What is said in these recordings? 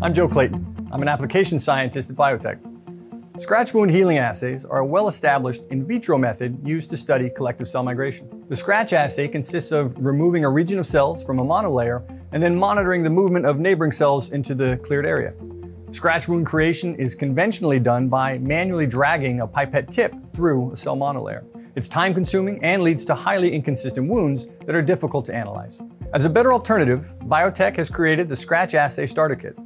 I'm Joe Clayton. I'm an application scientist at BioTek. Scratch wound healing assays are a well-established in vitro method used to study collective cell migration. The Scratch assay consists of removing a region of cells from a monolayer and then monitoring the movement of neighboring cells into the cleared area. Scratch wound creation is conventionally done by manually dragging a pipette tip through a cell monolayer. It's time-consuming and leads to highly inconsistent wounds that are difficult to analyze. As a better alternative, BioTek has created the Scratch Assay Starter Kit.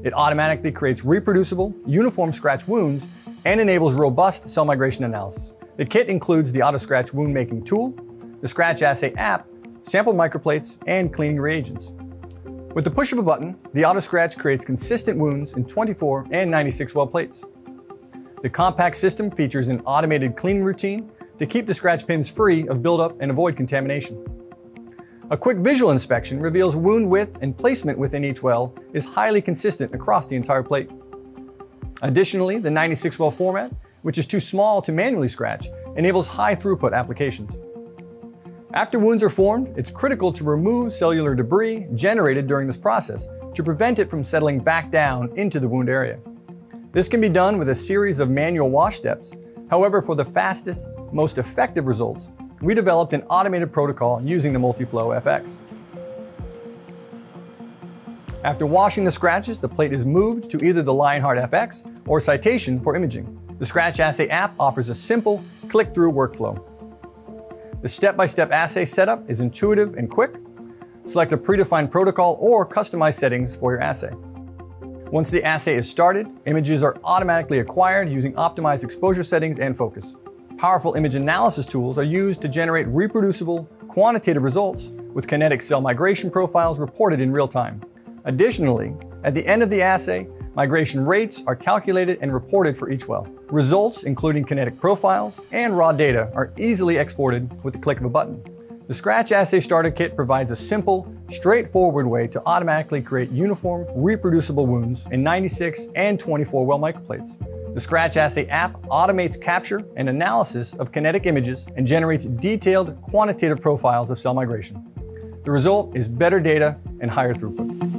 It automatically creates reproducible, uniform scratch wounds and enables robust cell migration analysis. The kit includes the Autoscratch wound making tool, the Scratch Assay app, sample microplates, and cleaning reagents. With the push of a button, the Autoscratch creates consistent wounds in 24 and 96 well plates. The compact system features an automated cleaning routine to keep the scratch pins free of buildup and avoid contamination. A quick visual inspection reveals wound width and placement within each well is highly consistent across the entire plate. Additionally, the 96 well format, which is too small to manually scratch, enables high throughput applications. After wounds are formed, it's critical to remove cellular debris generated during this process to prevent it from settling back down into the wound area. This can be done with a series of manual wash steps. However, for the fastest, most effective results, we developed an automated protocol using the multi-flow FX. After washing the scratches, the plate is moved to either the Lionheart FX or Cytation for imaging. The Scratch Assay app offers a simple, click-through workflow. The step-by-step assay setup is intuitive and quick. Select a predefined protocol or customize settings for your assay. Once the assay is started, images are automatically acquired using optimized exposure settings and focus. Powerful image analysis tools are used to generate reproducible, quantitative results with kinetic cell migration profiles reported in real time. Additionally, at the end of the assay, migration rates are calculated and reported for each well. Results, including kinetic profiles and raw data, are easily exported with the click of a button. The Scratch Assay Starter Kit provides a simple, straightforward way to automatically create uniform, reproducible wounds in 96 and 24 well microplates. The Scratch Assay app automates capture and analysis of kinetic images and generates detailed, quantitative profiles of cell migration. The result is better data and higher throughput.